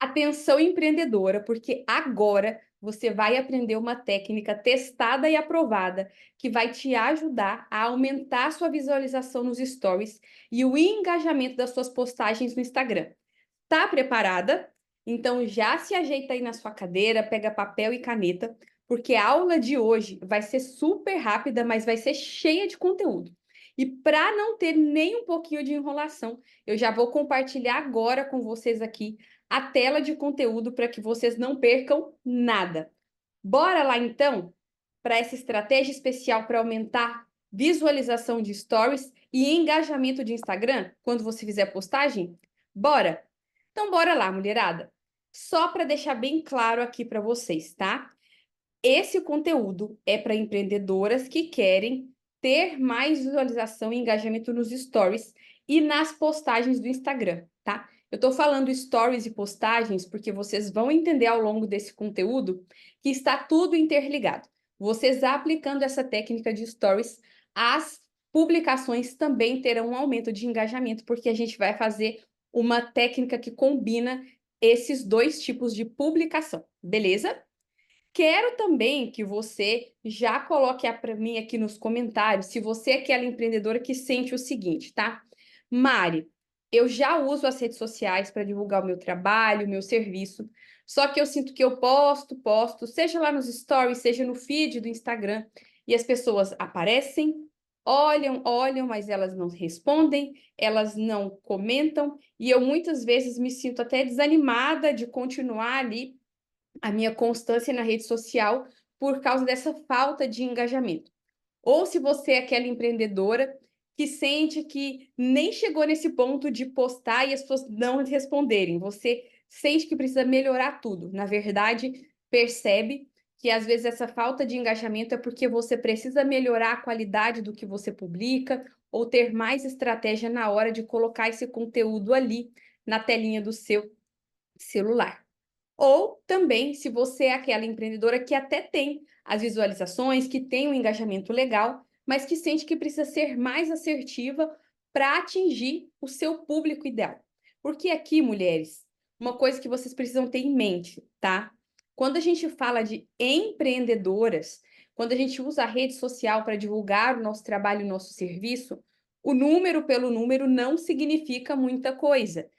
Atenção empreendedora, porque agora você vai aprender uma técnica testada e aprovada que vai te ajudar a aumentar a sua visualização nos stories e o engajamento das suas postagens no Instagram. Tá preparada? Então já se ajeita aí na sua cadeira, pega papel e caneta, porque a aula de hoje vai ser super rápida, mas vai ser cheia de conteúdo. E para não ter nem um pouquinho de enrolação, eu já vou compartilhar agora com vocês aqui a tela de conteúdo para que vocês não percam nada. Bora lá então para essa estratégia especial para aumentar visualização de stories e engajamento de Instagram quando você fizer postagem? Bora! Então bora lá, mulherada. Só para deixar bem claro aqui para vocês, tá? Esse conteúdo é para empreendedoras que querem ter mais visualização e engajamento nos stories e nas postagens do Instagram, tá? Eu estou falando stories e postagens porque vocês vão entender ao longo desse conteúdo que está tudo interligado. Vocês aplicando essa técnica de stories, as publicações também terão um aumento de engajamento, porque a gente vai fazer uma técnica que combina esses dois tipos de publicação, beleza? Quero também que você já coloque para mim aqui nos comentários se você é aquela empreendedora que sente o seguinte, tá? Mari, eu já uso as redes sociais para divulgar o meu trabalho, o meu serviço, só que eu sinto que eu posto, seja lá nos stories, seja no feed do Instagram, e as pessoas aparecem, olham, mas elas não respondem, elas não comentam, e eu muitas vezes me sinto até desanimada de continuar ali a minha constância na rede social por causa dessa falta de engajamento. Ou se você é aquela empreendedora que sente que nem chegou nesse ponto de postar e as pessoas não responderem, você sente que precisa melhorar tudo. Na verdade, percebe que às vezes essa falta de engajamento é porque você precisa melhorar a qualidade do que você publica ou ter mais estratégia na hora de colocar esse conteúdo ali na telinha do seu celular. Ou também, se você é aquela empreendedora que até tem as visualizações, que tem um engajamento legal, mas que sente que precisa ser mais assertiva para atingir o seu público ideal. Porque aqui, mulheres, uma coisa que vocês precisam ter em mente, tá? Quando a gente fala de empreendedoras, quando a gente usa a rede social para divulgar o nosso trabalho e o nosso serviço, o número pelo número não significa muita coisa.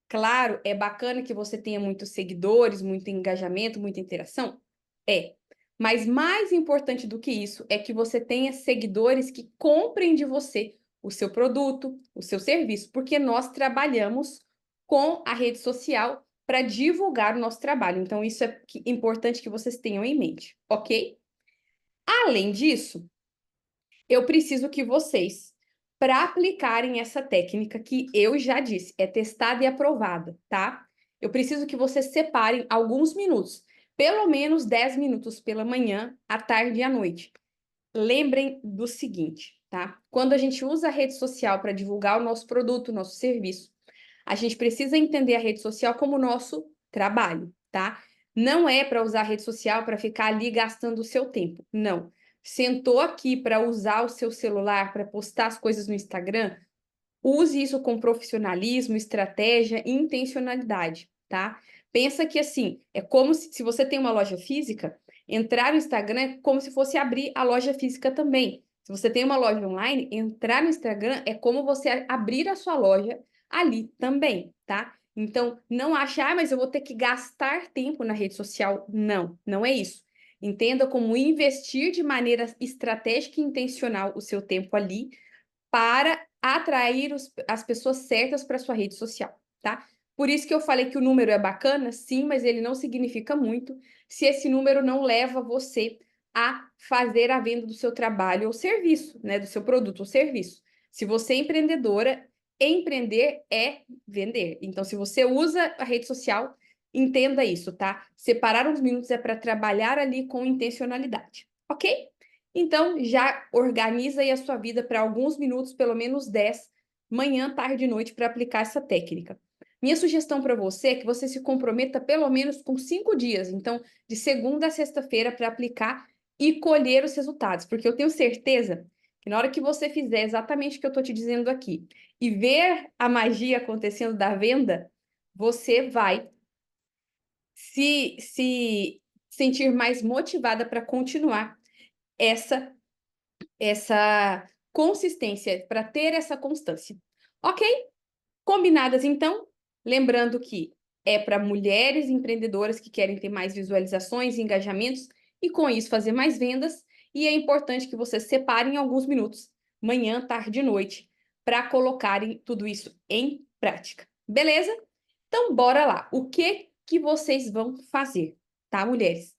Claro, é bacana que você tenha muitos seguidores, muito engajamento, muita interação. É. Mas mais importante do que isso é que você tenha seguidores que comprem de você o seu produto, o seu serviço, porque nós trabalhamos com a rede social para divulgar o nosso trabalho. Então, isso é importante que vocês tenham em mente, ok? Além disso, eu preciso que vocês, para aplicarem essa técnica que eu já disse, é testada e aprovada, tá? Eu preciso que vocês separem alguns minutos, pelo menos 10 minutos pela manhã, à tarde e à noite. Lembrem do seguinte, tá? Quando a gente usa a rede social para divulgar o nosso produto, o nosso serviço, a gente precisa entender a rede social como nosso trabalho, tá? Não é para usar a rede social para ficar ali gastando o seu tempo. Não. Sentou aqui para usar o seu celular para postar as coisas no Instagram, use isso com profissionalismo, estratégia e intencionalidade, tá? Pensa que assim, é como se você tem uma loja física, entrar no Instagram é como se fosse abrir a loja física também. Se você tem uma loja online, entrar no Instagram é como você abrir a sua loja ali também, tá? Então, não achar, mas eu vou ter que gastar tempo na rede social. Não, não é isso. Entenda como investir de maneira estratégica e intencional o seu tempo ali para atrair as pessoas certas para sua rede social, tá? Por isso que eu falei que o número é bacana, sim, mas ele não significa muito se esse número não leva você a fazer a venda do seu trabalho ou serviço, né? Do seu produto ou serviço. Se você é empreendedora, empreender é vender. Então, se você usa a rede social, entenda isso, tá? Separar uns minutos é para trabalhar ali com intencionalidade, ok? Então, já organiza aí a sua vida para alguns minutos, pelo menos 10, manhã, tarde e noite, para aplicar essa técnica. Minha sugestão para você é que você se comprometa pelo menos com 5 dias, então, de segunda a sexta-feira, para aplicar e colher os resultados, porque eu tenho certeza que na hora que você fizer exatamente o que eu estou te dizendo aqui e ver a magia acontecendo da venda, você vai se sentir mais motivada para continuar essa essa consistência, para ter essa constância. Ok? Combinadas, então? Lembrando que é para mulheres empreendedoras que querem ter mais visualizações e engajamentos e, com isso, fazer mais vendas. E é importante que vocês separem alguns minutos, manhã, tarde e noite, para colocarem tudo isso em prática. Beleza? Então, bora lá. O que vocês vão fazer, tá, mulheres?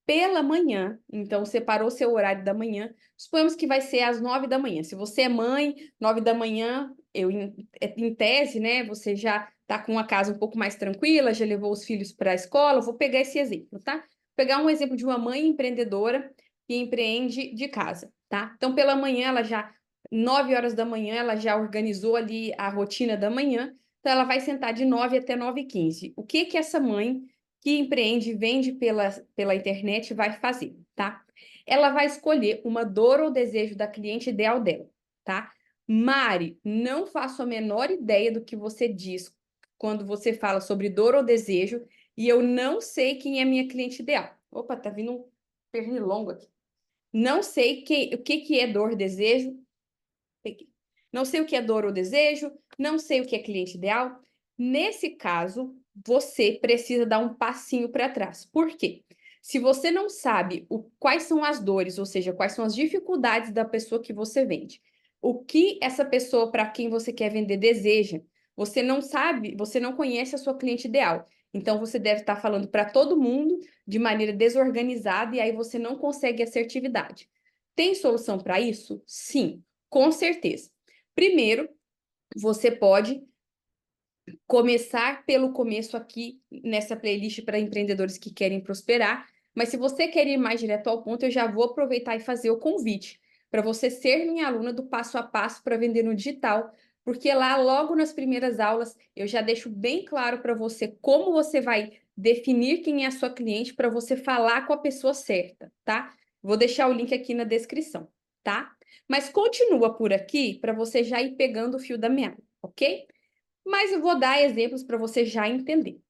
Pela manhã, então separou seu horário da manhã, suponhamos que vai ser às 9 da manhã. Se você é mãe, 9 da manhã, em tese, né, você já está com a casa um pouco mais tranquila, já levou os filhos para a escola, vou pegar esse exemplo, tá? Vou pegar um exemplo de uma mãe empreendedora que empreende de casa, tá? Então, pela manhã, 9 horas da manhã, ela já organizou ali a rotina da manhã, então ela vai sentar de 9 até 9h15. O que essa mãe que empreende e vende pela internet vai fazer, tá? Ela vai escolher uma dor ou desejo da cliente ideal dela, tá? Mari, não faço a menor ideia do que você diz quando você fala sobre dor ou desejo e eu não sei quem é minha cliente ideal. Opa, tá vindo um pernilongo aqui. Não sei o que é dor, desejo. Não sei o que é dor ou desejo, não sei o que é cliente ideal. Nesse caso, você precisa dar um passinho para trás. Por quê? Se você não sabe quais são as dores, ou seja, quais são as dificuldades da pessoa que você vende, o que essa pessoa para quem você quer vender deseja, você não sabe, você não conhece a sua cliente ideal. Então, você deve estar falando para todo mundo de maneira desorganizada e aí você não consegue assertividade. Tem solução para isso? Sim, com certeza. Primeiro, você pode começar pelo começo aqui nessa playlist para empreendedores que querem prosperar, mas se você quer ir mais direto ao ponto, eu já vou aproveitar e fazer o convite para você ser minha aluna do passo a passo para vender no digital, porque lá, logo nas primeiras aulas, eu já deixo bem claro para você como você vai definir quem é a sua cliente para você falar com a pessoa certa, tá? Vou deixar o link aqui na descrição, tá? Mas continua por aqui para você já ir pegando o fio da meada, ok? Mas eu vou dar exemplos para você já entender.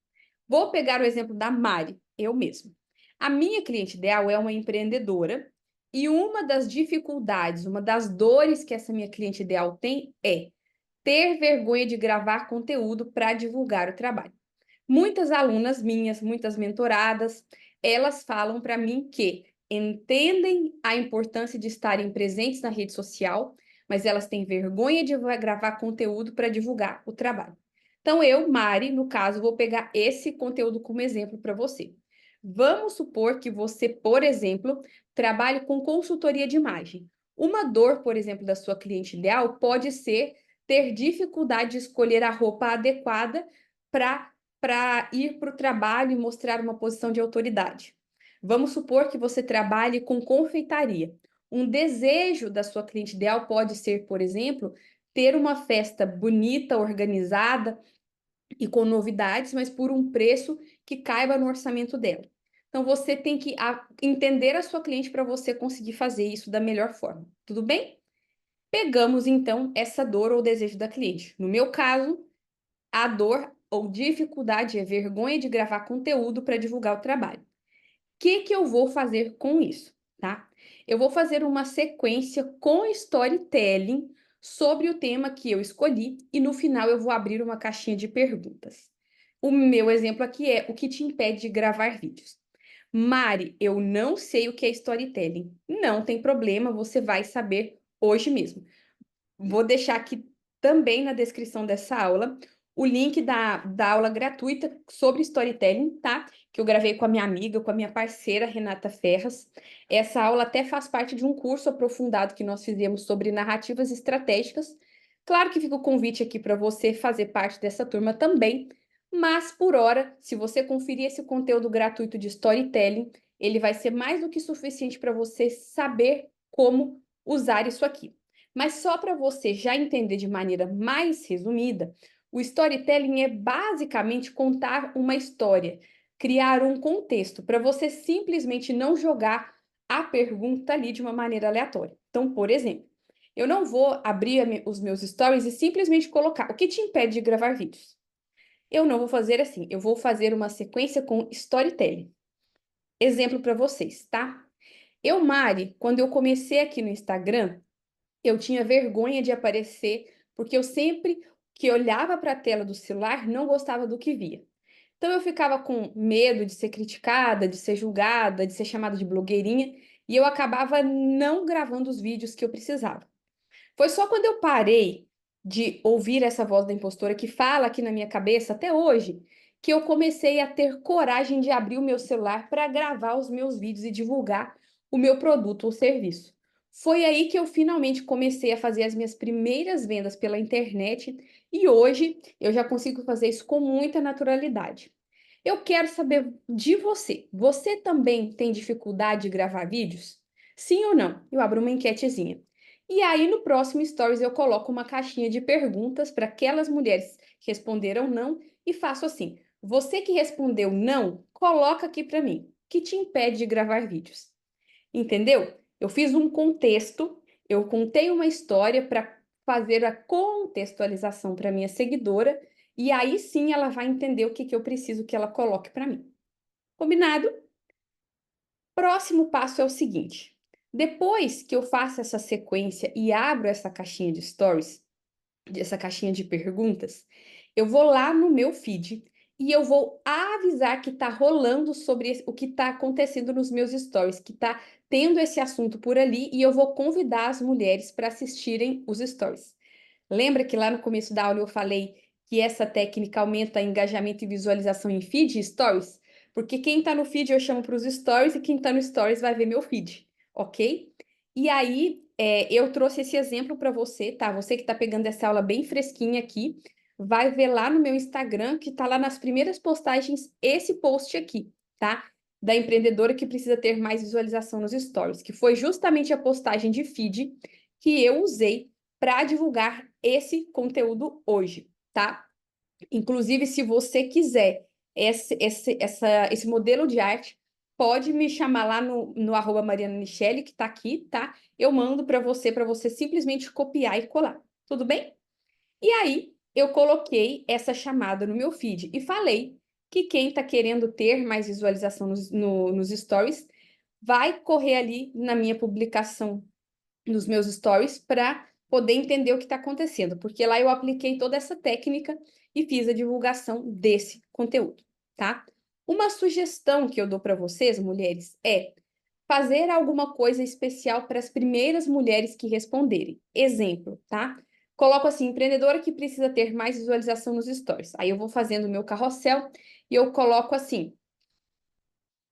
Vou pegar o exemplo da Mari, eu mesma. A minha cliente ideal é uma empreendedora e uma das dificuldades, uma das dores que essa minha cliente ideal tem é ter vergonha de gravar conteúdo para divulgar o trabalho. Muitas alunas minhas, muitas mentoradas, elas falam para mim que entendem a importância de estarem presentes na rede social, mas elas têm vergonha de gravar conteúdo para divulgar o trabalho. Então, eu, Mari, no caso, vou pegar esse conteúdo como exemplo para você. Vamos supor que você, por exemplo, trabalhe com consultoria de imagem. Uma dor, por exemplo, da sua cliente ideal pode ser ter dificuldade de escolher a roupa adequada para ir para o trabalho e mostrar uma posição de autoridade. Vamos supor que você trabalhe com confeitaria. Um desejo da sua cliente ideal pode ser, por exemplo, ter uma festa bonita, organizada e com novidades, mas por um preço que caiba no orçamento dela. Então, você tem que entender a sua cliente para você conseguir fazer isso da melhor forma. Tudo bem? Pegamos, então, essa dor ou desejo da cliente. No meu caso, a dor ou dificuldade é vergonha de gravar conteúdo para divulgar o trabalho. O que eu vou fazer com isso, tá? Eu vou fazer uma sequência com storytelling sobre o tema que eu escolhi e no final eu vou abrir uma caixinha de perguntas. O meu exemplo aqui é o que te impede de gravar vídeos. Mari, eu não sei o que é storytelling. Não tem problema, você vai saber hoje mesmo. Vou deixar aqui também na descrição dessa aula o link da aula gratuita sobre storytelling, tá? Que eu gravei com a minha amiga, com a minha parceira Renata Ferraz. Essa aula até faz parte de um curso aprofundado que nós fizemos sobre narrativas estratégicas. Claro que fica o convite aqui para você fazer parte dessa turma também, mas por hora, se você conferir esse conteúdo gratuito de storytelling, ele vai ser mais do que suficiente para você saber como usar isso aqui. Mas só para você já entender de maneira mais resumida, o storytelling é basicamente contar uma história, criar um contexto, para você simplesmente não jogar a pergunta ali de uma maneira aleatória. Então, por exemplo, eu não vou abrir os meus stories e simplesmente colocar o que te impede de gravar vídeos. Eu não vou fazer assim, eu vou fazer uma sequência com storytelling. Exemplo para vocês, tá? Eu, Mari, quando eu comecei aqui no Instagram, eu tinha vergonha de aparecer, porque eu sempre que olhava para a tela do celular não gostava do que via. Então eu ficava com medo de ser criticada, de ser julgada, de ser chamada de blogueirinha, e eu acabava não gravando os vídeos que eu precisava. Foi só quando eu parei de ouvir essa voz da impostora que fala aqui na minha cabeça até hoje, que eu comecei a ter coragem de abrir o meu celular para gravar os meus vídeos e divulgar o meu produto ou serviço. Foi aí que eu finalmente comecei a fazer as minhas primeiras vendas pela internet e hoje eu já consigo fazer isso com muita naturalidade. Eu quero saber de você. Você também tem dificuldade de gravar vídeos? Sim ou não? Eu abro uma enquetezinha. E aí, no próximo Stories, eu coloco uma caixinha de perguntas para aquelas mulheres que responderam não e faço assim: você que respondeu não, coloca aqui para mim. O que te impede de gravar vídeos? Entendeu? Eu fiz um contexto, eu contei uma história para fazer a contextualização para minha seguidora e aí sim ela vai entender o que, que eu preciso que ela coloque para mim. Combinado? Próximo passo é o seguinte: depois que eu faço essa sequência e abro essa caixinha de stories, essa caixinha de perguntas, eu vou lá no meu feed e eu vou avisar que está rolando sobre o que está acontecendo nos meus stories, que está tendo esse assunto por ali, e eu vou convidar as mulheres para assistirem os stories. Lembra que lá no começo da aula eu falei que essa técnica aumenta engajamento e visualização em feed e stories? Porque quem está no feed eu chamo para os stories e quem está no stories vai ver meu feed, ok? E aí eu trouxe esse exemplo para você, tá? Você que está pegando essa aula bem fresquinha aqui, vai ver lá no meu Instagram, que está lá nas primeiras postagens, esse post aqui, tá? Da empreendedora que precisa ter mais visualização nos stories, que foi justamente a postagem de feed que eu usei para divulgar esse conteúdo hoje, tá? Inclusive, se você quiser esse modelo de arte, pode me chamar lá no arroba Mariana Michele, que está aqui, tá? Eu mando para você simplesmente copiar e colar. Tudo bem? E aí, eu coloquei essa chamada no meu feed e falei que quem está querendo ter mais visualização nos stories vai correr ali na minha publicação nos meus stories para poder entender o que está acontecendo, porque lá eu apliquei toda essa técnica e fiz a divulgação desse conteúdo, tá? Uma sugestão que eu dou para vocês, mulheres, é fazer alguma coisa especial para as primeiras mulheres que responderem. Exemplo, tá? Coloco assim, empreendedora que precisa ter mais visualização nos stories. Aí eu vou fazendo o meu carrossel e eu coloco assim: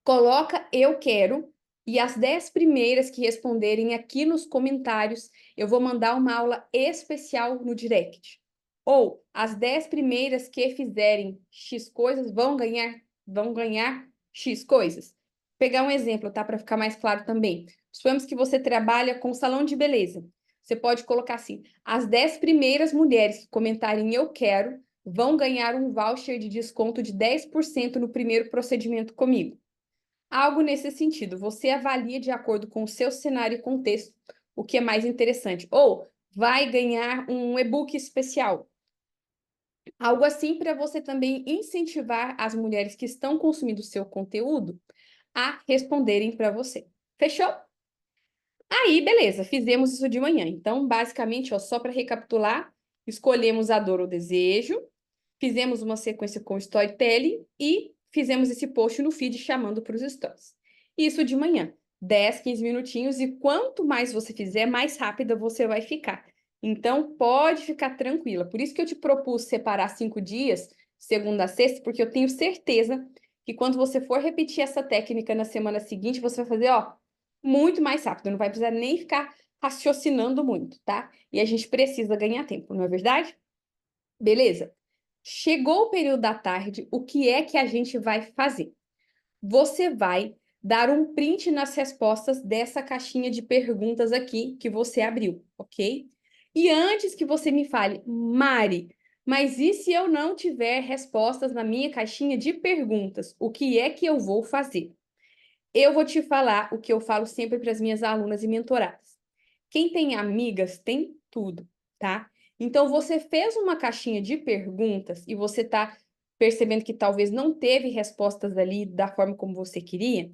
coloca eu quero, e as 10 primeiras que responderem aqui nos comentários, eu vou mandar uma aula especial no direct. Ou as 10 primeiras que fizerem X coisas vão ganhar X coisas. Pegar um exemplo, tá? Para ficar mais claro também. Suponhamos que você trabalha com salão de beleza. Você pode colocar assim: as 10 primeiras mulheres que comentarem eu quero vão ganhar um voucher de desconto de 10% no primeiro procedimento comigo. Algo nesse sentido, você avalia de acordo com o seu cenário e contexto o que é mais interessante. Ou vai ganhar um e-book especial. Algo assim para você também incentivar as mulheres que estão consumindo o seu conteúdo a responderem para você. Fechou? Aí, beleza, fizemos isso de manhã. Então, basicamente, ó, só para recapitular, escolhemos a dor ou desejo, fizemos uma sequência com storytelling e fizemos esse post no feed chamando para os stories. Isso de manhã, 10, 15 minutinhos, e quanto mais você fizer, mais rápida você vai ficar. Então, pode ficar tranquila. Por isso que eu te propus separar 5 dias, segunda a sexta, porque eu tenho certeza que quando você for repetir essa técnica na semana seguinte, você vai fazer, ó, muito mais rápido. Não vai precisar nem ficar raciocinando muito, tá? E a gente precisa ganhar tempo, não é verdade? Beleza? Chegou o período da tarde, o que é que a gente vai fazer? Você vai dar um print nas respostas dessa caixinha de perguntas aqui que você abriu, ok? E antes que você me fale, Mari, mas e se eu não tiver respostas na minha caixinha de perguntas? O que é que eu vou fazer? Eu vou te falar o que eu falo sempre para as minhas alunas e mentoradas. Quem tem amigas tem tudo, tá? Então, você fez uma caixinha de perguntas e você está percebendo que talvez não teve respostas ali da forma como você queria,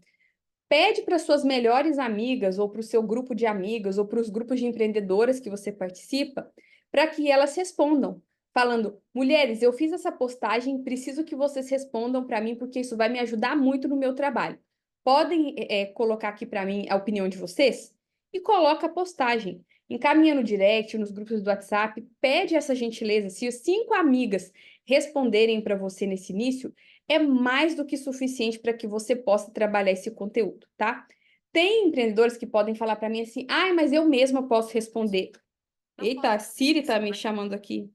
pede para suas melhores amigas, ou para o seu grupo de amigas, ou para os grupos de empreendedoras que você participa, para que elas respondam, falando: mulheres, eu fiz essa postagem, preciso que vocês respondam para mim, porque isso vai me ajudar muito no meu trabalho. Podem colocar aqui para mim a opinião de vocês? E coloca a postagem. Encaminha no direct, nos grupos do WhatsApp, pede essa gentileza. Se as 5 amigas responderem para você nesse início, é mais do que suficiente para que você possa trabalhar esse conteúdo, tá? Tem empreendedores que podem falar para mim assim: ai, mas eu mesma posso responder. Eita, a Siri tá me chamando aqui.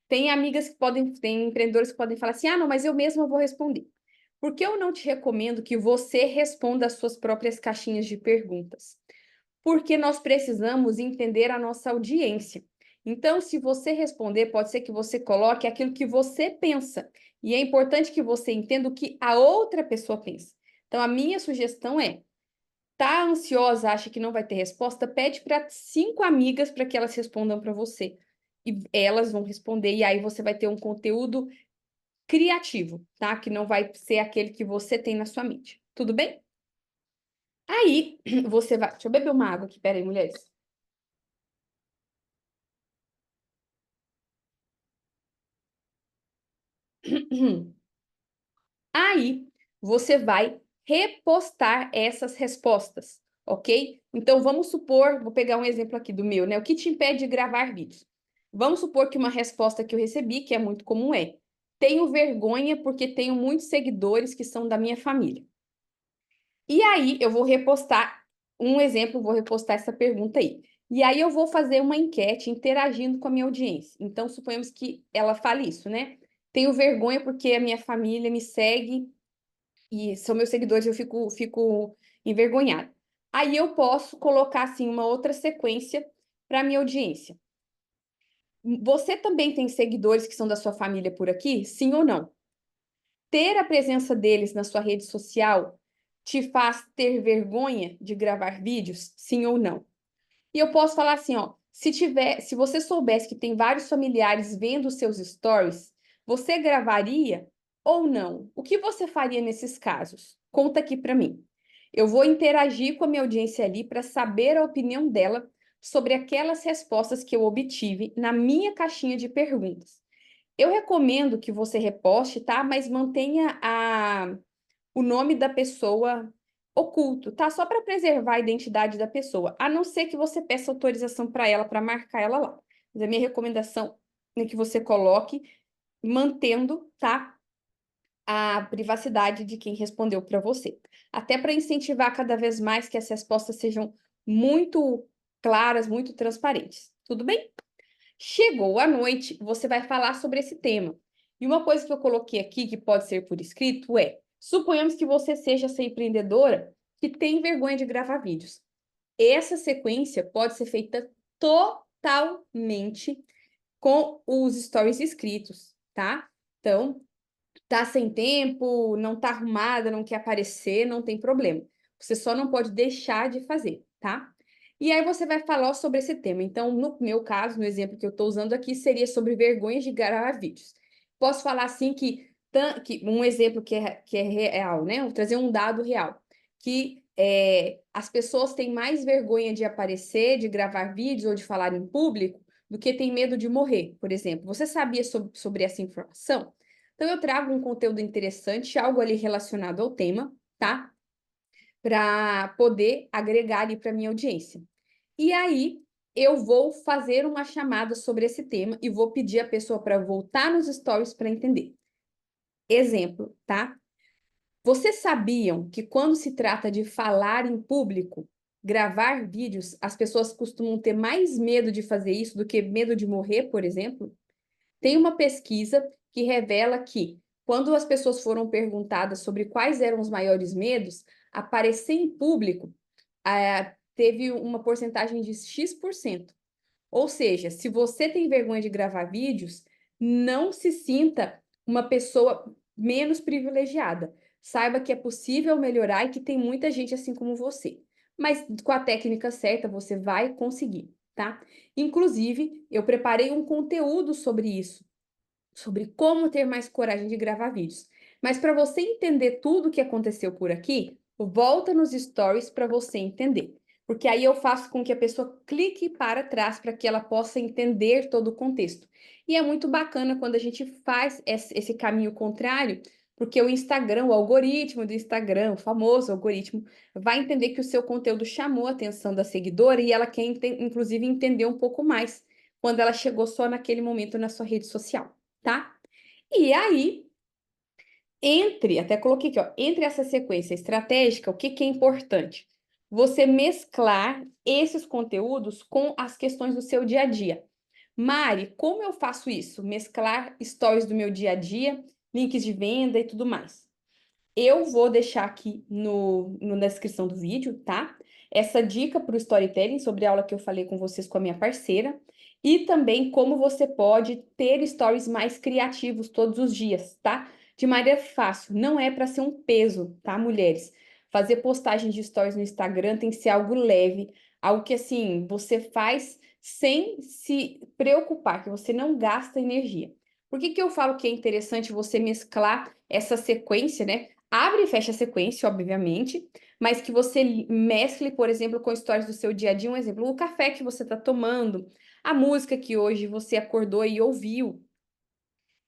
Tem amigas que podem, tem empreendedores que podem falar assim: ah, não, mas eu mesma vou responder. Por que eu não te recomendo que você responda as suas próprias caixinhas de perguntas? Porque nós precisamos entender a nossa audiência. Então, se você responder, pode ser que você coloque aquilo que você pensa. E é importante que você entenda o que a outra pessoa pensa. Então, a minha sugestão é: tá ansiosa, acha que não vai ter resposta? Pede para 5 amigas para que elas respondam para você. E elas vão responder, e aí você vai ter um conteúdo criativo, tá? Que não vai ser aquele que você tem na sua mente. Tudo bem? Aí, você vai. Deixa eu beber uma água aqui, peraí, mulheres. Aí, você vai repostar essas respostas, ok? Então, vamos supor, vou pegar um exemplo aqui do meu, né? O que te impede de gravar vídeos? Vamos supor que uma resposta que eu recebi, que é muito comum, é: tenho vergonha porque tenho muitos seguidores que são da minha família. E aí, eu vou repostar um exemplo, vou repostar essa pergunta aí. E aí, eu vou fazer uma enquete interagindo com a minha audiência. Então, suponhamos que ela fale isso, né? Tenho vergonha porque a minha família me segue e são meus seguidores, eu fico envergonhada. Aí eu posso colocar assim uma outra sequência para minha audiência. Você também tem seguidores que são da sua família por aqui? Sim ou não? Ter a presença deles na sua rede social te faz ter vergonha de gravar vídeos? Sim ou não? E eu posso falar assim, ó: se você soubesse que tem vários familiares vendo os seus stories, você gravaria ou não? O que você faria nesses casos? Conta aqui para mim. Eu vou interagir com a minha audiência ali para saber a opinião dela sobre aquelas respostas que eu obtive na minha caixinha de perguntas. Eu recomendo que você reposte, tá? Mas mantenha o nome da pessoa oculto, tá? Só para preservar a identidade da pessoa, a não ser que você peça autorização para ela, para marcar ela lá. Mas a minha recomendação é que você coloque, mantendo, tá? A privacidade de quem respondeu para você. Até para incentivar cada vez mais que as respostas sejam muito claras, muito transparentes. Tudo bem? Chegou a noite, você vai falar sobre esse tema. E uma coisa que eu coloquei aqui, que pode ser por escrito, é: suponhamos que você seja essa empreendedora que tem vergonha de gravar vídeos. Essa sequência pode ser feita totalmente com os stories escritos, tá? Então, tá sem tempo, não tá arrumada, não quer aparecer, não tem problema. Você só não pode deixar de fazer, tá? E aí você vai falar sobre esse tema. Então, no meu caso, no exemplo que eu estou usando aqui, seria sobre vergonhas de gravar vídeos. Posso falar assim que um exemplo que é real, né? Vou trazer um dado real, que as pessoas têm mais vergonha de aparecer, de gravar vídeos ou de falar em público do que têm medo de morrer, por exemplo. Você sabia sobre essa informação? Então, eu trago um conteúdo interessante, algo ali relacionado ao tema, tá? Para poder agregar ali para minha audiência. E aí, eu vou fazer uma chamada sobre esse tema e vou pedir a pessoa para voltar nos stories para entender. Exemplo, tá? Vocês sabiam que quando se trata de falar em público, gravar vídeos, as pessoas costumam ter mais medo de fazer isso do que medo de morrer, por exemplo? Tem uma pesquisa que revela que, quando as pessoas foram perguntadas sobre quais eram os maiores medos, aparecer em público teve uma porcentagem de X%. Ou seja, se você tem vergonha de gravar vídeos, não se sinta uma pessoa menos privilegiada. Saiba que é possível melhorar e que tem muita gente assim como você. Mas com a técnica certa, você vai conseguir, tá? Inclusive, eu preparei um conteúdo sobre isso, sobre como ter mais coragem de gravar vídeos. Mas para você entender tudo o que aconteceu por aqui, volta nos stories para você entender. Porque aí eu faço com que a pessoa clique para trás para que ela possa entender todo o contexto. E é muito bacana quando a gente faz esse caminho contrário, porque o Instagram, o algoritmo do Instagram, o famoso algoritmo, vai entender que o seu conteúdo chamou a atenção da seguidora e ela quer, inclusive, entender um pouco mais quando ela chegou só naquele momento na sua rede social, tá? E aí, até coloquei aqui, ó, entre essa sequência estratégica, o que que é importante? Você mesclar esses conteúdos com as questões do seu dia a dia. Mari, como eu faço isso? Mesclar stories do meu dia a dia, links de venda e tudo mais. Eu vou deixar aqui na descrição do vídeo, tá? Essa dica para o storytelling sobre a aula que eu falei com vocês com a minha parceira. E também como você pode ter stories mais criativos todos os dias, tá? De maneira fácil, não é para ser um peso, tá, mulheres? Fazer postagem de stories no Instagram tem que ser algo leve, algo que assim, você faz sem se preocupar, que você não gasta energia. Por que que eu falo que é interessante você mesclar essa sequência, né? Abre e fecha a sequência, obviamente, mas que você mescle, por exemplo, com histórias do seu dia a dia. Um exemplo, o café que você está tomando, a música que hoje você acordou e ouviu,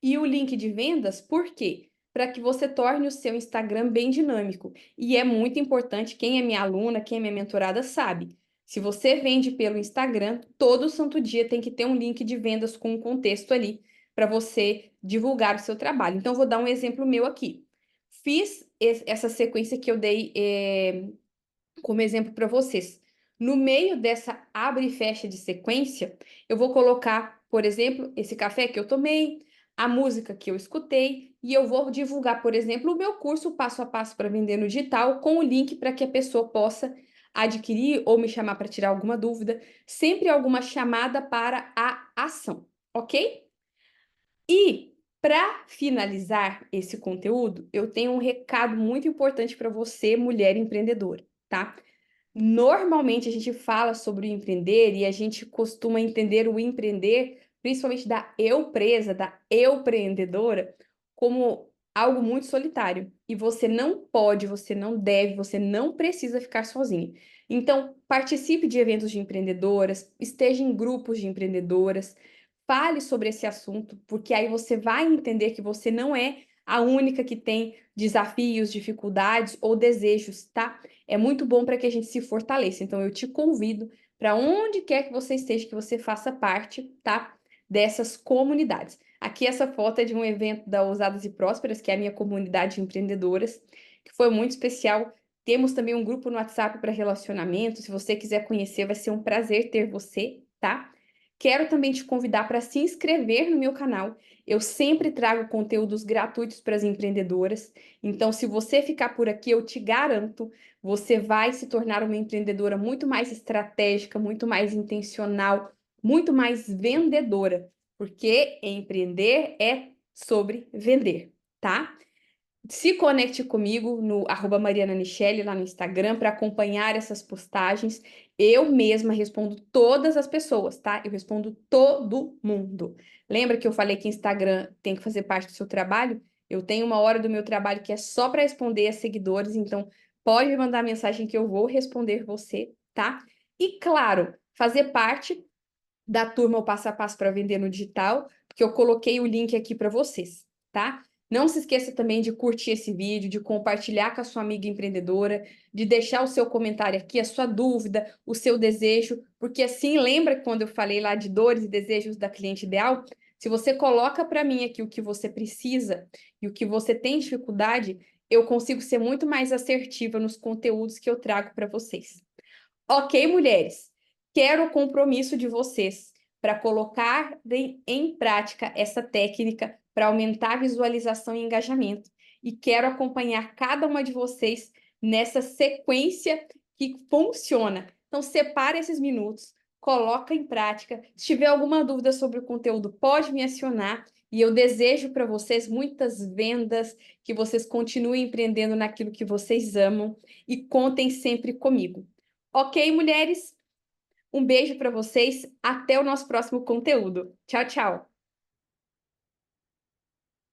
e o link de vendas, por quê? Para que você torne o seu Instagram bem dinâmico. E é muito importante, quem é minha aluna, quem é minha mentorada sabe. Se você vende pelo Instagram, todo santo dia tem que ter um link de vendas com um contexto ali para você divulgar o seu trabalho. Então, vou dar um exemplo meu aqui. Fiz essa sequência que eu dei como exemplo para vocês. No meio dessa abre e fecha de sequência, eu vou colocar, por exemplo, esse café que eu tomei, a música que eu escutei, e eu vou divulgar, por exemplo, o meu curso passo a passo para vender no digital, com o link para que a pessoa possa adquirir ou me chamar para tirar alguma dúvida, sempre alguma chamada para a ação, ok? E para finalizar esse conteúdo, eu tenho um recado muito importante para você, mulher empreendedora, tá? Normalmente a gente fala sobre o empreender e a gente costuma entender o empreender, principalmente da eu presa, da eu empreendedora, como algo muito solitário. E você não pode, você não deve, você não precisa ficar sozinha. Então, participe de eventos de empreendedoras, esteja em grupos de empreendedoras, fale sobre esse assunto, porque aí você vai entender que você não é a única que tem desafios, dificuldades ou desejos, tá? É muito bom para que a gente se fortaleça. Então, eu te convido para onde quer que você esteja, que você faça parte, tá? Dessas comunidades. Aqui essa foto é de um evento da Ousadas e Prósperas, que é a minha comunidade de empreendedoras, que foi muito especial. Temos também um grupo no WhatsApp para relacionamento. Se você quiser conhecer, vai ser um prazer ter você, tá? Quero também te convidar para se inscrever no meu canal. Eu sempre trago conteúdos gratuitos para as empreendedoras. Então, se você ficar por aqui, eu te garanto, você vai se tornar uma empreendedora muito mais estratégica, muito mais intencional, muito mais vendedora, porque empreender é sobre vender, tá? Se conecte comigo no @marianamichele lá no Instagram para acompanhar essas postagens. Eu mesma respondo todas as pessoas, tá? Eu respondo todo mundo. Lembra que eu falei que Instagram tem que fazer parte do seu trabalho? Eu tenho uma hora do meu trabalho que é só para responder a seguidores, então pode me mandar mensagem que eu vou responder você, tá? E claro, fazer parte da turma o passo a passo para vender no digital, porque eu coloquei o link aqui para vocês, tá? Não se esqueça também de curtir esse vídeo, de compartilhar com a sua amiga empreendedora, de deixar o seu comentário aqui, a sua dúvida, o seu desejo, porque assim, lembra quando eu falei lá de dores e desejos da cliente ideal? Se você coloca para mim aqui o que você precisa e o que você tem dificuldade, eu consigo ser muito mais assertiva nos conteúdos que eu trago para vocês. Ok, mulheres, quero o compromisso de vocês para colocar em prática essa técnica para aumentar a visualização e engajamento. E quero acompanhar cada uma de vocês nessa sequência que funciona. Então, separe esses minutos, coloca em prática. Se tiver alguma dúvida sobre o conteúdo, pode me acionar. E eu desejo para vocês muitas vendas, que vocês continuem empreendendo naquilo que vocês amam e contem sempre comigo. Ok, mulheres? Um beijo para vocês. Até o nosso próximo conteúdo. Tchau, tchau.